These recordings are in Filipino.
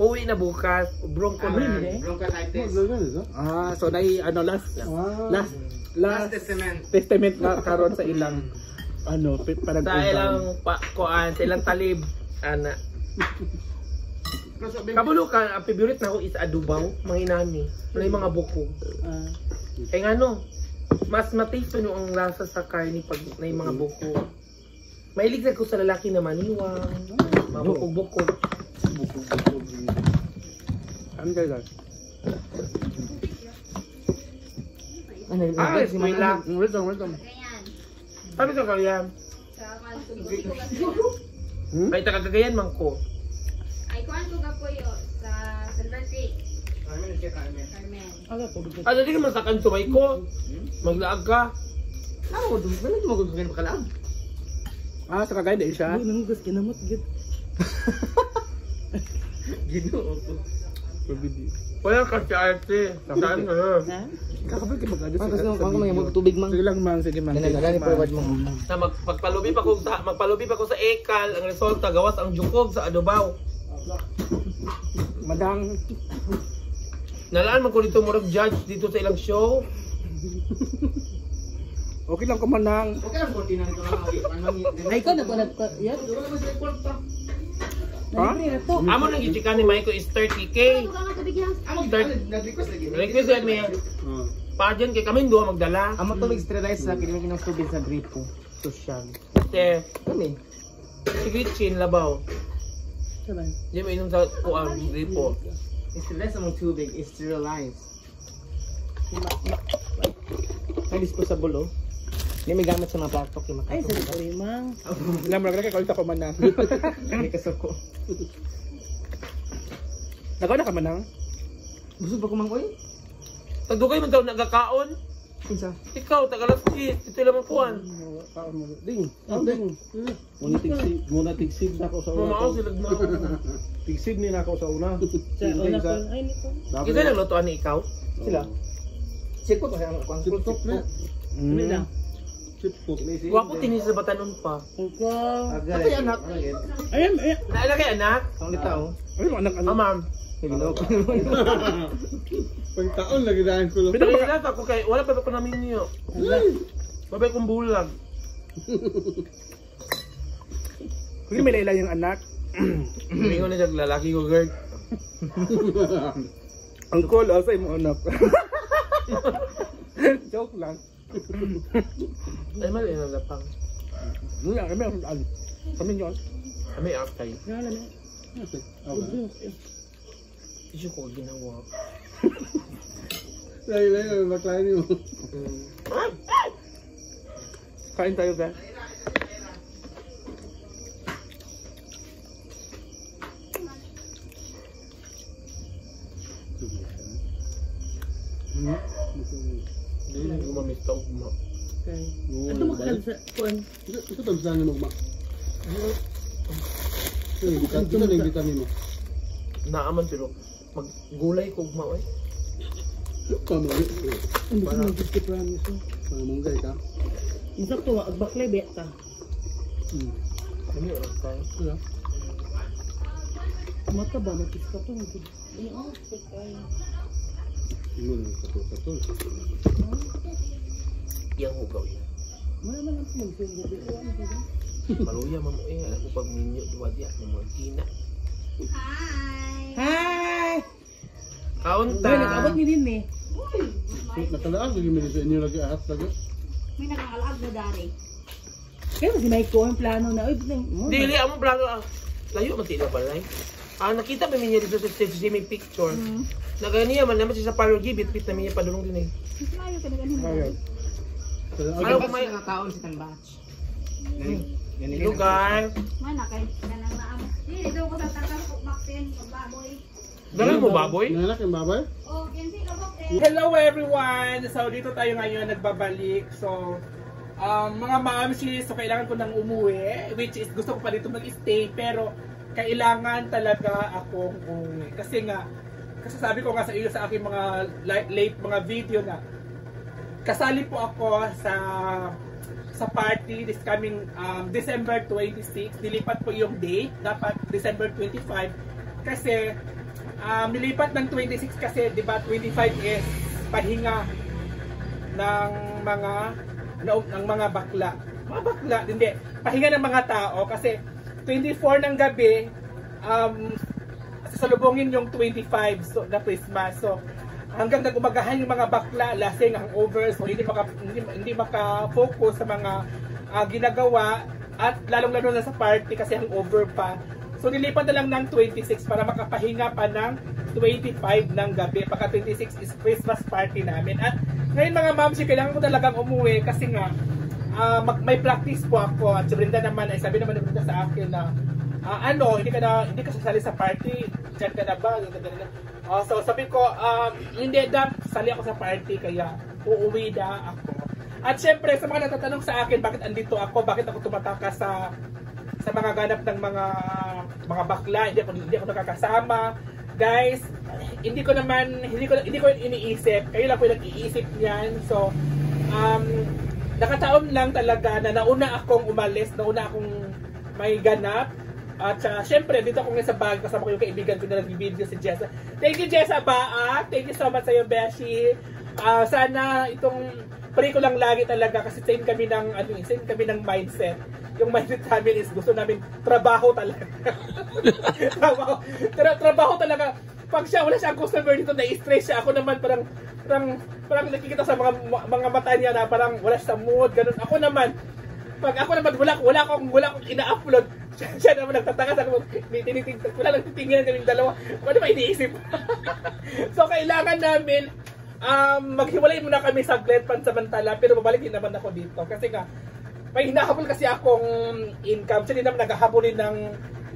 Uwi na bukas, bronchitis. So dai ano last testament nga karon sa ilang ano para sa ilang kuan sa ilang talib ana. Kabulukan ang favorite na ko is adubaw, manginami. May mga buko. Kay ngano, mas matisto no ang lasa sa karne pag may mga buko. Mailig ko sa lalaki na maniwang, mabukog-bukog. Ano kayo guys? Ay, may lang. Welcome. Sabi sa Cagayan. Ay, taga Cagayan man ko. Ay, kuhan ko ka po yun sa Silver Creek. Carmen. Ah, dati ka masakan sumay ko. Maglaag ka. Ano mo gusto ka makalaag? Ah, sa Cagayan din siya? Uy, nangugas kinamot, gid. Ginoo ko. Wala ka si Arte. Saan ka na? Kakabal ka mag-adus. Ako may tubig mang. Sige lang man, sige man. Ganani forward mo. Na magpalubi pa ko sa Ekal, ang resulta gawas ang jukog sa adobaw. Madang. Nalaan man ko dito murag judge dito sa ilang show. Okay lang ko manang. Okay lang ko tinan ko lang. Ay ko na ko yan. Ha? Amo nang gichikan ni Maiko is 30k. Request yan niya. Pajan kay kami duha magdala. Amo tubig sterilized sa kini kinang tubig sa gripo. Social. Te, Kami. sigit chin labaw. Sabay. Di mo inom sa kuang gripo. Sterilized among tubig is sterilized. May disposable oh. Hindi may gamit sa mga plastic yung makato. Ay, sorry, mang. Alam mo na kay kalta ko manang. May kasoko. Nagaw na ka manang? Gusto ba kumang oy? Tagdugay man daw nagakaon. Kinsa? Ikaw tagalaski, ito lang kuan. Ding. Muna tigsib na ako sa una. Mamao sila na. Tigsib ni na ako sa una. Sa una ko. Ay, nito. Kita lang lutuan ni ikaw? Sila. Sipot kasi ang kwan. Sipot na. Ano lang? Sipot. Wapo tinis sa batanon pa. Ikaw. Agay. Ay, anak. Ayan. Naala kay anak? Ang litaw. Ay, anak. Oh, ma'am. Hello. Pagtaon lagi dahil ko lang. Pinapakalat ako kay, wala pa ko namin niyo. Babay kong bulag. Kung may layla yung anak. Humingo na siya, lalaki ko, girl. Ang call, asay mo anak. Joke lang. Ay, mali na lapang. Muna, kami yun. Kami after. Wala na. Okay. Isyo ko ginawa. Lay, baklayin mo. Kain tayo, guys. Hindi ko mamista ugma. Okay. Ano makakal sa kuan? Ito tabisan ng ugma. Ito na yung vitamin mo. Naaman pero maggulay ko ugma, eh. Pamuli. Ano ba ang biscuit promise mo? Pamunggay ka. Insakto wa agbaklay beta. Ano yun, tayo? Wala. Mata ba matis ka to? Ay, kay. Imo na katol. Iyang hugaw yan. Wala man lang po magsundo dito. Ano ba? Maluya, mamo, eh. Alam ko pag minyo, duwadya, ng mga kina. Hi! Kaunta! Ay, nag-abot ni din eh. Nakalaan lagi mo sa inyo lagi ahas lagi. May nakakalaag na dari. Kaya si Mike ko ang plano na. Uy, Dili, among plano. Layo, matila balay. Nakita pa niya dito sa may picture. Naganiya man naman siya sa parlor gibit-bit na niya padulong din eh. Mas layo ka na ganun. Ano kung may nakakaon si Tan Batch? lugar? Mana kay kanang maam. Dili daw ko sa takal bakten baboy. Dalang mo baboy? Nanak yung babay? Oh, kinsi ka bakten. Hello everyone! So dito tayo ngayon nagbabalik. So mga maamsi, so kailangan ko nang umuwi, which is gusto ko pa dito mag-stay, pero kailangan talaga akong umuwi. Kasi sabi ko nga sa iyo sa aking mga late mga video na kasali po ako sa party this coming December 26. Dilipat po yung date, dapat December 25 kasi nilipat ng 26 kasi, di ba, 25 is pahinga ng mga bakla. Mga bakla, hindi. Pahinga ng mga tao kasi 24 ng gabi, sasalubungin yung 25 na Christmas. So, hanggang nagumagahan yung mga bakla, lasing, hangover, so hindi maka-focus sa mga ginagawa at lalong-lalo na sa party kasi hangover pa. So nilipat na lang ng 26 para makapahinga pa ng 25 ng gabi. Pagka 26 is Christmas party namin. At ngayon mga mamsi, kailangan ko talagang umuwi kasi nga may practice po ako. At si Brenda naman, ay sabi naman ni Brenda sa akin na hindi ka sasali sa party. Diyan ka na ba? So sabi ko, hindi na, sali ako sa party kaya uuwi na ako. At syempre sa mga natatanong sa akin bakit andito ako, bakit ako tumatakas sa mga ganap ng mga bakla, hindi ako nakakasama. Guys, hindi ko iniisip, kayo lang po nag-iisip niyan. So nakataon lang talaga na nauna akong umalis, nauna akong may ganap. At syempre, dito ako ngayon sa bag, kasama ko yung kaibigan ko na nag-video si Jessa. Thank you, Jessa Baak. Thank you so much sa'yo, Beshi. Sana itong pray ko lang lagi talaga kasi same kami ng mindset. Yung mindset namin is gusto namin trabaho talaga. trabaho talaga. Pag wala siyang customer dito, na-stress siya. Ako naman parang nakikita sa mga mata niya na parang wala siya sa mood, ganun. Pag ako naman wala akong ina-upload, siya naman nagtatakas ako, wala lang titingnan kaming dalawa. Ano ba iniisip? So kailangan namin maghiwalay muna kami saglit pansamantala, pero babalik din naman ako dito kasi nga may hinahabol kasi akong income. Siya din naman naghahabol ng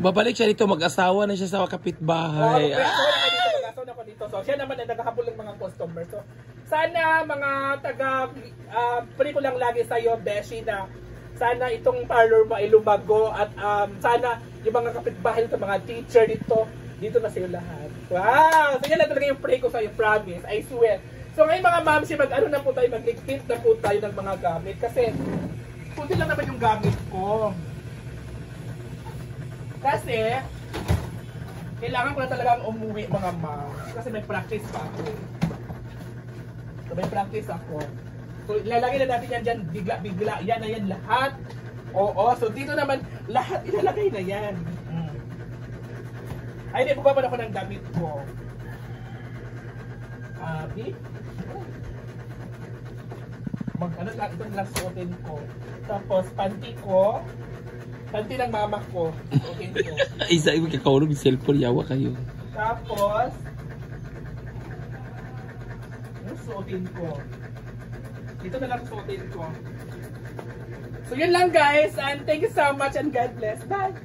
babalik siya dito, mag-asawa na siya sa kapitbahay. Mag-asawa na ako dito. So siya naman ay naghahabol ng mga customer. So sana mga pray ko lang lagi sa iyo, Beshi, na sana itong parlor mo ay lumago at sana yung mga kapitbahay nito, mga teacher dito na sila lahat. Wow! So yan na talaga yung pray ko sa iyo, promise. I swear. So ngayon mga mamsi, mag-ligpit na po tayo ng mga gamit kasi kunti lang naman yung gamit ko. Kasi kailangan ko na talagang umuwi mga moms kasi may practice pa ako. So may practice ako. So ilalagay na natin yan dyan, bigla, yan na yan lahat. Oo, so dito naman lahat ilalagay na yan. Ay, hindi, bubaba ako ng damit ko. Ito lang suotin ko. Tapos, panty ng mama ko. Suotin ko. Isa, ibig kakaulo, may cellphone, yawa kayo. Tapos, suotin ko. Dito na lang suotin ko. So, yun lang guys. And thank you so much and God bless. Bye!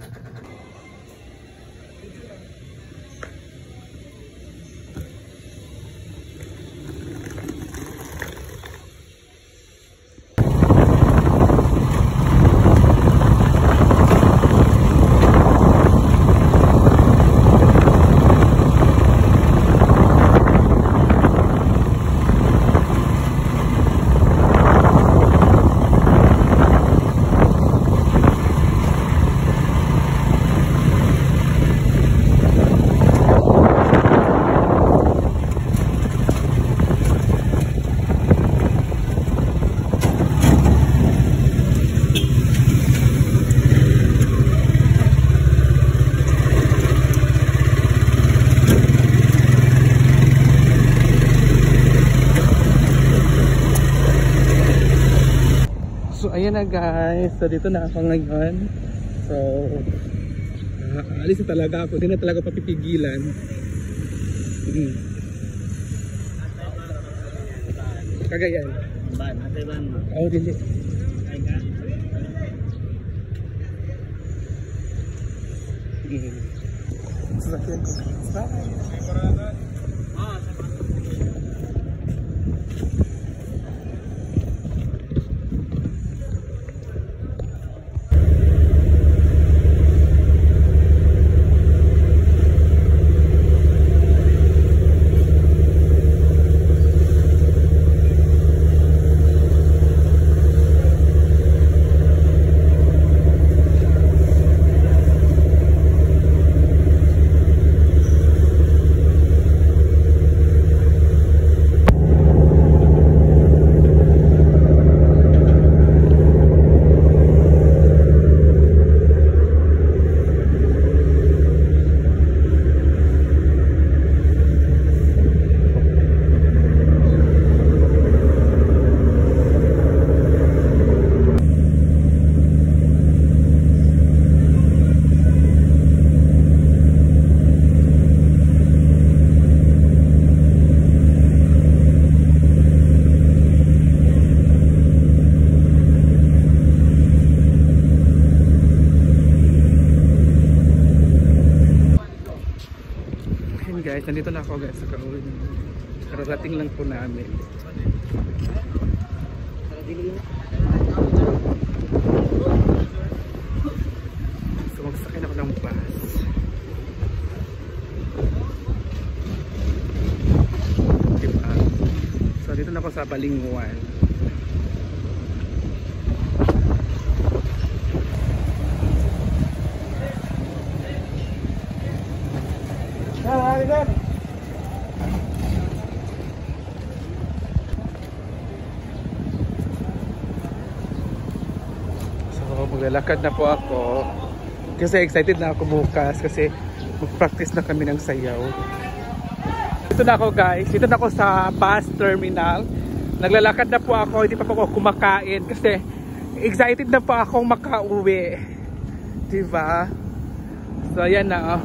Ayan na guys, so dito na ako ngayon. So alis na talaga ako, hindi na talaga papipigilan. Kagayan. Oh, dili. Sasakyan ko. Bye. Ayun guys, nandito na ako guys sa Kaun. Kararating lang po namin. So magsakay ako ng bus. Diba? So dito na ako sa Balingwan. So maglalakad na po ako kasi excited na ako bukas kasi mag-practice na kami ng sayaw. Dito na ako guys, dito na ako sa bus terminal. Naglalakad na po ako, hindi pa po ako kumakain kasi excited na po akong makauwi. Diba? So ayan na oh.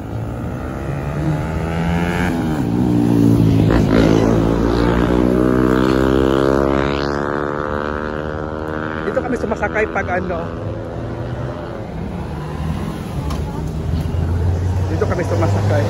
Dito kami sumasakay pag ano. Dito kami sumasakay.